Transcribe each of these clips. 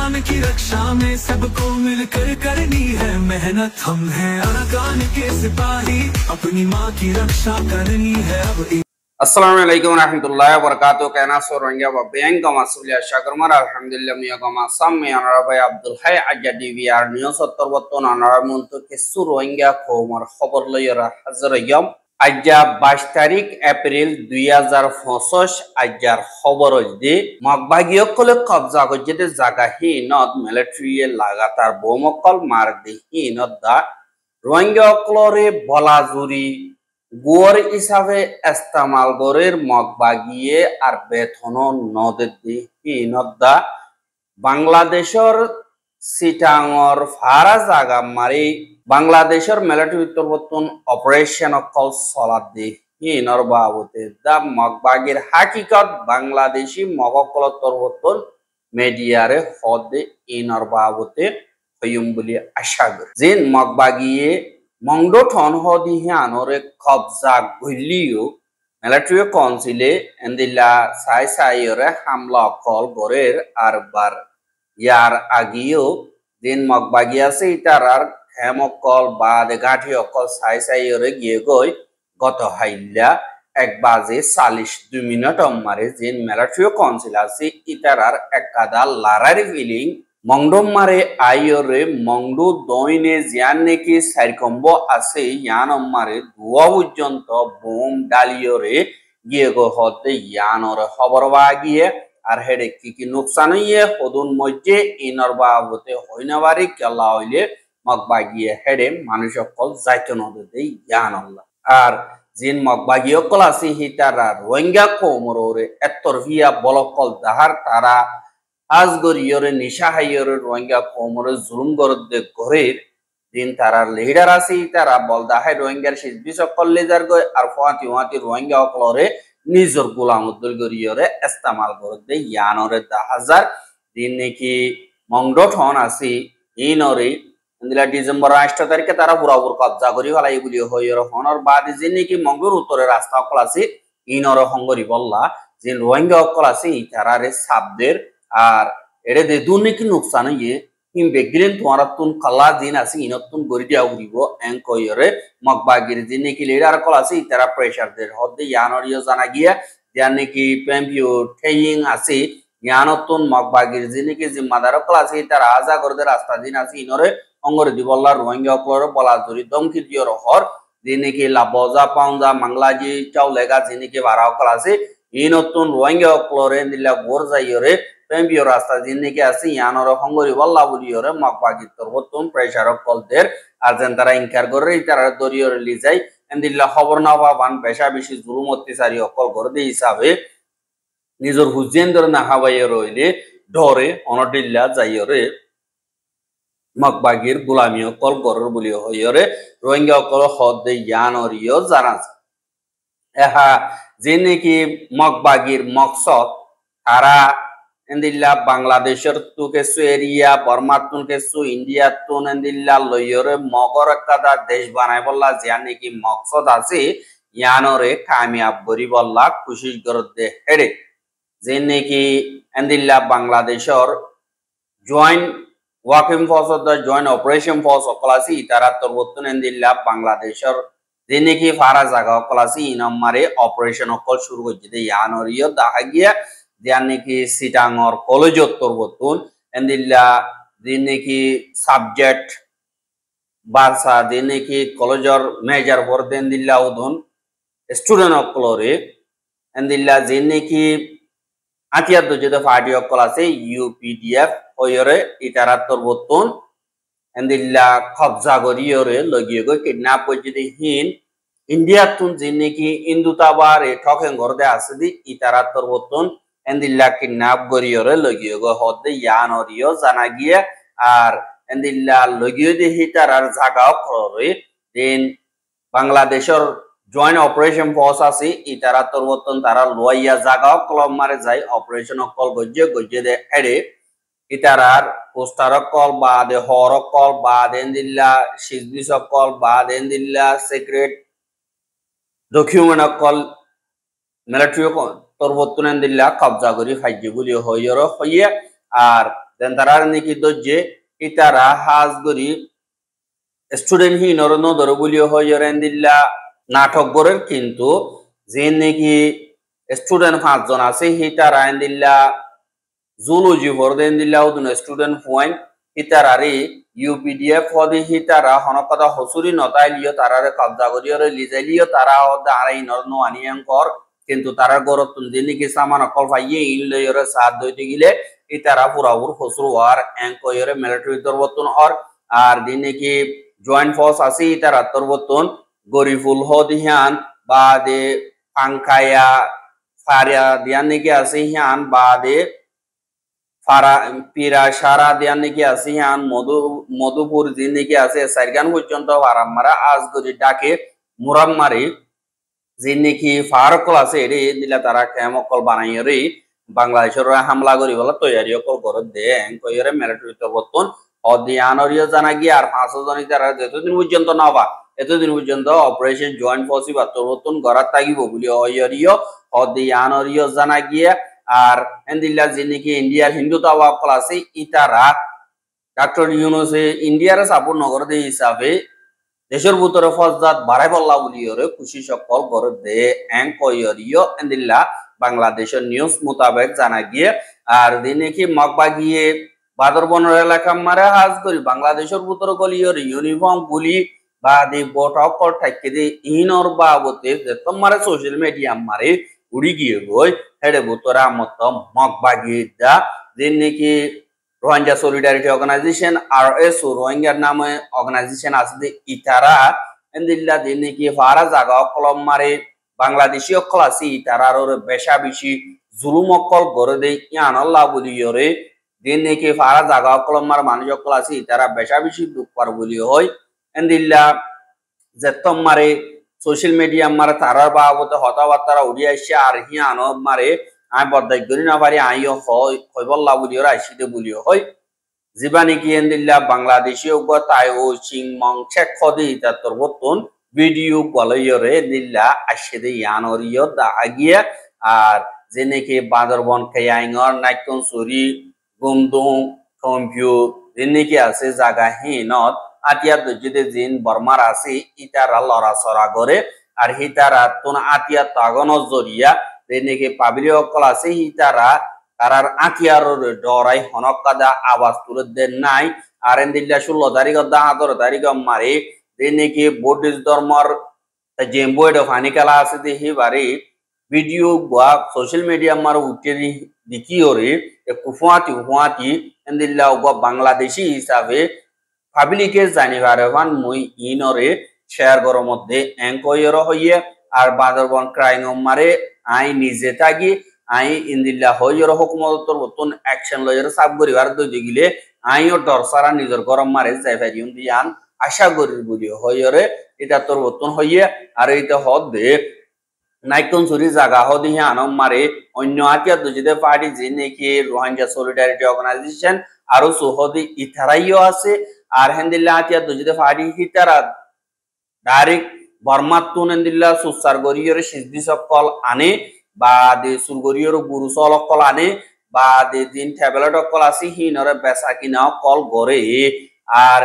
अरकान की रक्षा में सबको मिलकर करनी है मेहनत। हम हैं अरकान के सिपाही, अपनी माँ की रक्षा करनी है अब। Assalamualaikum warahmatullahi wabarakatuh. Kena sorongnya babiang kama sulia syakarmar alhamdulillah miya kama sammi anarabai Abdul Hai ajadi VR news terwotton anaramuntu kesurongya khomar khabar loyara hazrayam ajja 22 তারিখ এপ্রিল 2025 ajjar খবর হইছে মগবাগীয় কলে কবজা করতে জায়গা হিনত মিলিটারি লাগাতার বোমকল মার দি হিনত দা রোহিঙ্গা ক্লরে বলাজুরি গুয়ার হিসাবে ইস্তেমাল গরের মগবাগিয়ে আর বেতন নদে দি হিনত দা বাংলাদেশের সিটাঙর ফারা জাগা মারি বাংলাদেশের মিলিটারি তরবতন অপারেশন কল চলাত দি হিনর বাবতে দা মগবাগির হাকিকত বাংলাদেশি মগকল তরবতন মিডিয়ারে হদে ইনর বাবতে হইম বলি আশা করি জিন মগবাগিয়ে মংডো ঠন হদি হিয়ানরে কবজা গলিও মিলিটারি কাউন্সিলে এন্দিলা সাই সাইরে হামলা কল গরের আর বার ইয়ার আগিও দিন মগবাগি আছে ইতারার হেমকল বাদ গাঠি অকল সাই সাইরে গিয়ে গই গত হাইল্লা 1:42 মারে জিন মিলিটারি কাউন্সিল আছে ইতারার একাদা লারার ফিলিং মংডম মারে আইরে মংডু দইনে জিয়ান নেকি সাইরকম্ব আছে ইয়ান মারে দুয়া পর্যন্ত বোম ডালিয়রে গিয়ে গো হতে ইয়ানরে খবর বাগিয়ে আর হেডে কি নুকসান হইয়ে হদুন মধ্যে ইনর বাবতে হইনাবারি কেলা হইলে মগবাগিয়ে হেডে মানুষ অকল যাইতে নদে ইয়ান আল্লাহ আর জিন মগবাগি অকল আছে হিতারা রোহিঙ্গা কোমরে এতরফিয়া বলকল দাহার তারা আজগরিয়রে নিশা হাইয়রে রোহিঙ্গা কোমরে জুলুম গরদে ঘরের দিন তারা লিডার আছে তারা বলদা হাই রোহিঙ্গার শেষ বিসকল লিডার গয় আর ফাতি ওয়াতি রোহিঙ্গা অকলরে নিজর গোলাম উদ্দল গরিয়রে ইস্তেমাল গরদে ইয়ানরে 10,000 দিন নাকি মংডো ঠন আছে ইনরে ইন্দিলা ডিসেম্বর 8 তারিখে তারা পুরাপুর কবজা করি ফেলাই বলি হইয়র হনর বাদ যে নাকি মংডোর উত্তরে রাস্তা অকল আছে ইনরে হঙ্গরি বললা যে রোহিঙ্গা অকল আছে তারারে সাবদের আর এরে দে দুর্নীতি নুকসান হইয়ে হিম বেগিলেন তোমার তুন কালা দিন আছে ইনতুন গরি দিয়া উড়িব এঙ্কয়রে মগবাগির যে নাকি লিডার কল আছে তারা প্রেসার দের হদে ইয়ানরিও জানা গিয়া যার নাকি পেম্পিও ঠেইং আছে ইয়ানতুন মগবাগির যে নাকি জিম্মাদার কল আছে তারা আজা করদে রাস্তা দিন আছে ইনরে অঙ্গরে দিবল্লা রোহিঙ্গা অকলর বলা জরি দমকি দিয়র হর যে নাকি লাবজা পাউজা মাংলাজি চাও লেগা যে নাকি বারা কল আছে ইনতুন রোহিঙ্গা অকলরে নিলা গোর যাইয়রে পেম্পিও রাস্তা দিন নাকি আছে ইয়ানর হঙ্গরি বল্লা বুলিয়রে মগবাগির তরবতন প্রেসার কলদের আর যেন তারা ইনকার করে তারা দরিয়রে লি যায় এন্দিল্লা খবর না পাবান বেশা বেশি জুলুম অত্যাচারী অকল করে দিয়ে হিসাবে নিজের হুজেন্দ্র না হাবাইয়ে রইলে ডরে অনডিল্লা যাইয়রে মগবাগির গোলামি অকল গরের বলি হইয়রে রোহিঙ্গা অকল হদে ইয়ানরিও জানা যায় এহা যে নাকি মগবাগির মকসদ তারা এন্দিল্লা বাংলাদেশের তুকেসু এরিয়া বর্মার তুনকেসু ইন্ডিয়া তুন এন্দিল্লা লইয়রে মগর একটা দেশ বানাই বললা জিয়া নাকি মকসদ আছে ইয়ানরে কামিয়াব করি বললা খুশি করতে হেডে যে নাকি এন্দিল্লা বাংলাদেশের joint working force of the joint operation force অকল আছে তারা তরবতন এন্দিল্লা বাংলাদেশের যে নাকি ফারা জায়গা অকল আছে ইনমারে অপারেশন অকল শুরু করছে ইয়ানরিও দেখা গিয়া যার নাকি সিটাঙর কলেজ তরবতুন এন্দিল্লা যে নাকি সাবজেক্ট বারসা যে নাকি কলেজর মেজর বর্দ এন্দিল্লা উদন স্টুডেন্ট অকলরে এন্দিল্লা যে নাকি আতিয়ার যেতে পার্টি অকল আছে ইউপিডিএফ হইরে ইতারা তরবতুন এন্দিল্লা কবজা করিয়রে লগিয়ে গই কিডন্যাপ করছে হিন ইন্ডিয়া তুন যে নাকি ইন্দুতাবার ঠকেন ঘরদে আছে দি ইতারা তরবতুন এন্দিল্লা কিডন্যাপ করিয়রে লগিয়ে গো হদে ইয়ানরিও জানা গিয়ে আর এন্দিল্লা লগিয়ে দেখি তারার জায়গা করে দিন বাংলাদেশের জয়েন্ট অপারেশন ফোর্স আছে ইতারা তরবতন তারা লোয়াইয়া জায়গা কলম মারে যায় অপারেশন কল গজ্জে দে এড়ে ইতারার পোস্টার কল বাদে হর কল বাদে এন্দিল্লা সিজবিস কল বাদে এন্দিল্লা সিক্রেট ডকুমেন্ট কল মিলিটারি তরবতুন এন্দিল্লা কবজা করি ফাইজি বলি হইয়র হইয়ে আর দেন তারার নাকি দজ্জে ইতারা হাজ গরি স্টুডেন্ট হি নরন ধর বলিও হইরেন দিল্লা নাটক গরের কিন্তু যে নাকি স্টুডেন্ট 5 জন আছে হি তারা দিল্লা জুলজি হরদেন দিল্লা উদন স্টুডেন্ট পয়েন্ট হিতারারি ইউপিডিএফ হদি হিতারা হনকদা হসুরি নতাইলিও তারারে কবজা করিও লিজাইলিও তারা হদা আরাই নরনো আনিয়াঙ্কর কিন্তু তারা গরতুন দিনি কি সামান অকল ভাইয়ে ইনলয়রে সাথ দইতে গিলে ইতারা পুরাপুর হসুর ওয়ার এঙ্কয়রে মিলিটারি দরবতুন আর দিনে কি জয়েন্ট ফোর্স আছে ইতারা তরবতুন গরিফুল হদিহান বাদে পাংকায়া ফারিয়া দিয়ান নাকি আছে হিয়ান বাদে পিরা সারা দেয়ার নাকি আছে ইয়ান মধুপুর যে নাকি আছে সাইরগান পর্যন্ত ফারাম্মারা আজ গরি ডাকে মুরাম্মারি যে নাকি ফারকল আছে এরে দিলা তারা কেমকল বানাইয়ে রে বাংলাদেশের হামলা করি বলা তৈরি অকল করে দে কইরে মিলিটারি তরবতন অদিয়ানরিও জানা গিয়ে আর 500 জন তারা যতদিন পর্যন্ত নাবা এতদিন পর্যন্ত অপারেশন জয়েন্ট ফোর্স বা তরবতন গড়া তাগিব বলি অয়রিও অদিয়ানরিও জানা গিয়ে আর এন্দিল্লা যিনি ইন্ডিয়ার হিন্দু তাওয়াক্কল আছে ইতারা ডক্টর ইউনুসে ইন্ডিয়ার সাপোর্ট নগরদে হিসাবে দেশের ভিতরে ফজদাত বাড়াই বল্লা বলিয়রে খুশি সকল গড় দে কয়রিও এন্দিল্লা বাংলাদেশের নিউজ মোতাবেক জানা গিয়ে আর দিনে কি মগবা গিয়ে বাদরবনের এলাকা মারে হাজ করি বাংলাদেশের ভিতরে গলিয়র ইউনিফর্ম গুলি বা দি বটকল ঠাইকে দি ইনর বাবতে যে তোমারে সোশ্যাল মিডিয়া মারে উড়ি গিয়ে গই হেডে বুতরা মত মগবাগিদা যে নাকি রোহিঙ্গা সলিডারিটি অর্গানাইজেশন আরএসও রোহিঙ্গার নামে অর্গানাইজেশন আছে যে ইতারা এন্দিল্লা যে নাকি ফারা জাগা কলম মারে বাংলাদেশি অকল আছে ইতারার বেশা বেশি জুলুম অকল গড়ে দেয় ইয়ান আল্লাহ বলিয়রে যে নাকি ফারা জাগা কলম মার মানুষ অকল আছে ইতারা বেশা বেশি দুঃখ পার বলি হয় এন্দিল্লা যে তোমারে সোশ্যাল মিডিয়া মারে তারার বাবতে হতাবার্তারা উড়িয়ে আসছে আর হিয়ান মারে আমি বদাই করি না পারি আইও হয় বল্লা বলিও আইসিতে বলিও হয় জীবানি কি এন্দিল্লা বাংলাদেশি তাই ও চিং মং চেক খদি তার বর্তন ভিডিও গলইরে দিল্লা আসিদে ইয়ানরিও দা আগিয়ে আর যে নাকি বান্দরবন খেয়াইঙর নাইকন সরি গুমদুং কম্পিউ যে নাকি আছে জায়গা হিনত আতিয়ার দজ্জিতে জিন বর্মার আছে ইতারা লড়াচড়া করে আর হিতারা তোন আতিয়া তাগন জরিয়া যে নাকি পাবলি অকল আছে হিতারা তারার আতিয়ার ডরাই হনকাদা আওয়াজ তুলে দেন নাই আর এন্দিল্লা 16 তারিখ 17 তারিখ মারে যে নাকি বৌদ্ধ ধর্মর যে বইড ফানি খেলা আছে যে হিবারে ভিডিও বা সোশ্যাল মিডিয়া মার উঠে দেখি ওরে কুফুয়াতি এন্দিল্লা বাংলাদেশি হিসাবে পাবলিকে জানিবারে ভান মুই ইনরে শেয়ার গর মধ্যে এঙ্কয়র হইয়ে আর বাদরবন ক্রাইং মারে আই নিজে থাকি আই ইন্দিল্লা হইয়র হুকুমতর বতন অ্যাকশন লয়র সাব করিবার দই গিলে আইও ডর সারা নিজের গরম মারে যাইফারিউন দিয়ান আশা করি বলি হইয়রে এটা তোর বতন হইয়ে আর এটা হদে নাইকন সুরি জায়গা হদি আনম মারে অন্য আতিয়া দুজিতে পার্টি যে নাকি রোহিঙ্গা সলিডারিটি অর্গানাইজেশন আরো সুহদি ইথারাইও আছে আর হেন্দিল্লা আতিয়া দুজিতে পার্টি হিতারা ডাইরেক্ট বর্মাতুন হেন্দিল্লা সুসার গরিয়রে সিদ্ধি সকল আনে বা দে সুরগরিয়র গুরু সকল আনে বা দে দিন ট্যাবলেট সকল আছে হিনরে বেচা কিনা কল গড়ে আর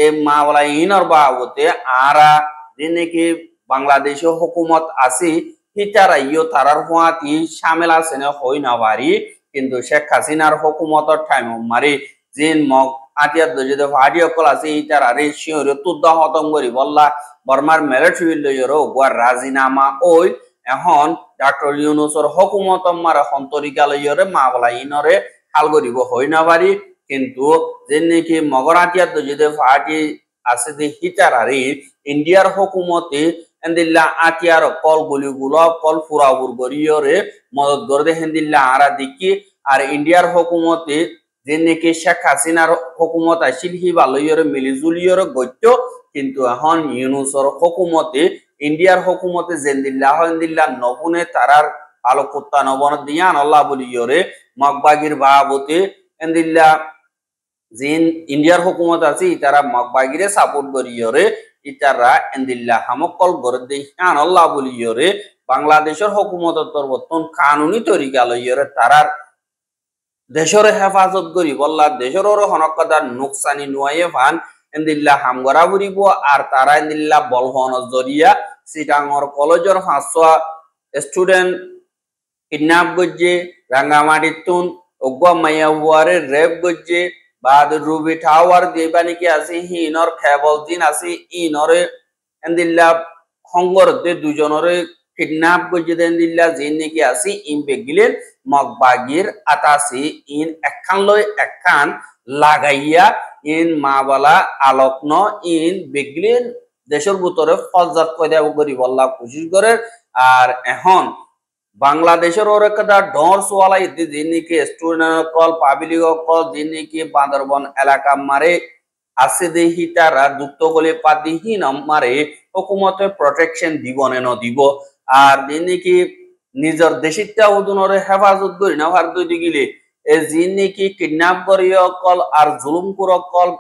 এ মা বলা ইনর বাবতে আরা যে নাকি বাংলাদেশে হুকুমত আছে হিতারা ইও তারার হুয়াতি সামিল আছে না হই না পারি কিন্তু শেখ হাসিনার হুকুমতর টাইম মারি জিন মগ আতিয়ার যদি ভাড়ি অকল আছে হিতারা রে শিওরে তুদ্দা হতম করি বললা বর্মার মিলিটারি লইয়র গোয়ার রাজিনামা ওই এখন ডক্টর ইউনুসর হুকুমত মারা হন্তরিকা লইয়রে মা বলা ইনরে হাল করিব হই না পারি কিন্তু যে নাকি মগর আতিয়ার যদি ভাড়ি আছে যে হিতারা রে ইন্ডিয়ার হুকুমতে হেন্দিল্লা আতিয়ার কল গুলিগুলো কল ফুরাবুর গরিয়রে মদত করে হেন্দিল্লা আরা দেখি আর ইন্ডিয়ার হুকুমতে যে নাকি শেখ হাসিনার হুকুমত আসিল হি ভালইয়রে মিলিজুলিয়রে গত্য কিন্তু এখন ইউনুসর হুকুমতে ইন্ডিয়ার হুকুমতে জেন্দিল্লা হেন্দিল্লা নবুনে তারার আলো কুত্তা নবন দিয়ান আল্লাহ বলিয়রে মগবাগির বাবতে হেন্দিল্লা জিন ইন্ডিয়ার হুকুমত আছে তারা মগবাগিরে সাপোর্ট করিয়রে ইতারা এন্দিল্লা হামকল গরদে হান আল্লাহ বলিয়রে বাংলাদেশের হুকুমত তরবতন কানুনি তরিকা লইয়রে তারার দেশরে হেফাজত করি বললা দেশর হনকদার নুকসানি নুয়াইয়ে ফান এন্দিল্লা হামগরা বুড়িব আর তারা এন্দিল্লা বলহন জরিয়া সিটাঙর কলেজর 500 স্টুডেন্ট কিডন্যাপ গজ্জে রাঙ্গামাটিতুন অগ্বা মাইয়া হুয়ারে রেপ গজ্জে বাদ রুবি টাওয়ার দেবানিকে আছে হিনর খেবল দিন আছে ইনরে এন্দিল্লা হংগর দে দুজনরে কিডন্যাপ গজ্জে দেন দিল্লা জিন নাকি আছে ইন বেগিলেন মগবাগির আতাসি ইন একখান লই একখান লাগাইয়া ইন মাবালা আলোকন ইন বেগিলেন দেশের ভিতরে ফজজাত কয়দা করি বল্লা কোশিশ করে আর এখন বাংলাদেশের ওর একটা ডর সোয়ালা ইতি যিনিকে স্টুডেন্ট কল পাবলিক কল যিনিকে বান্দরবন এলাকা মারে আছে দেহি তারা যুক্ত হলে পাদিহীন মারে হুকুমতে প্রটেকশন দিব ন দিব আর যিনিকে নিজের দেশিটা উদুনরে হেফাজত করি না ভার দুই গিলে এ যিনিকে কিডন্যাপ করিও কল আর জুলুম করো কল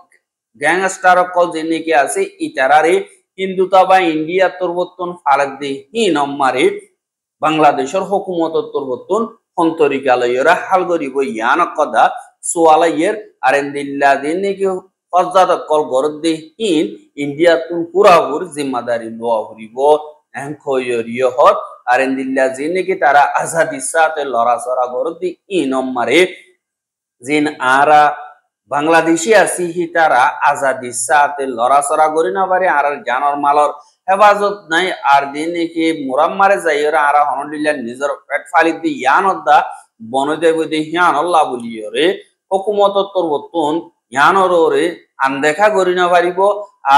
গ্যাংস্টার কল যিনিকে আছে ইতারারে হিন্দুতা বা ইন্ডিয়া তোরবর্তন ফারাক দিহীন মারে বাংলাদেশের হুকুমত তোরবর্তন অন্তরিকালয়রা হাল করিব ইয়ান কদা সোয়ালাইয়ের আরেন্দিল্লা দিন নাকি ফজদাত কল গরদিহীন ইন্ডিয়া তুন পুরাপুর জিম্মাদারি লোয়া হরিব এঙ্কয়রিয় হত আরেন্দিল্লা জিন নাকি তারা আজাদি সাথে লড়াচড়া গরদি ইনম্মারে জিন আরা বাংলাদেশি আছি হি তারা আজাদি সাথে লড়াচড়া করি না পারে আর জানর মালর হেফাজত নাই আর দিন নাকি মুরাম্মারে যাই ওরা আর হনডিল্লা নিজের পেট ফালি দি ইয়ানদা বনদেব দি হিয়ানল্লাহ বলিয়রে হুকুমত তোরবর্তন ইয়ানরে আনদেখা করি না পারিব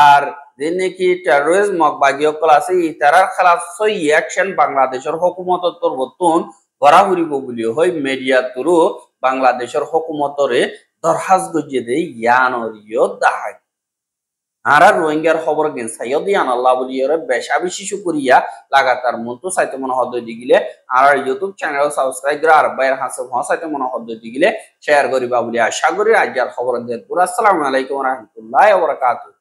আর দিন নাকি টেরোরিজম বাগিয়কল আছে ইতারার খেলাফ সই অ্যাকশন বাংলাদেশের হুকুমত তোরবর্তন করা হরিব বলিও হয় মিডিয়া তুরু বাংলাদেশের হুকুমতরে দরহাজ গজিয়ে দেয় ইয়ানরিয় দাহাই আর রোহিঙ্গার খবর গেন সাইয়দ ইয়ান আল্লাহ বলিয়রে বেশা বেশি শুকরিয়া লাগাতার মতো সাইতে মনে হদ দিগিলে আর ইউটিউব চ্যানেল সাবস্ক্রাইব করে আর বাইর হাসে সাইতে মনে হদ দিগিলে শেয়ার করিবা বলি আশা করি আজকের খবর দিয়ে আসসালামু আলাইকুম ওয়া রাহমাতুল্লাহি ওয়া বারাকাতুহু।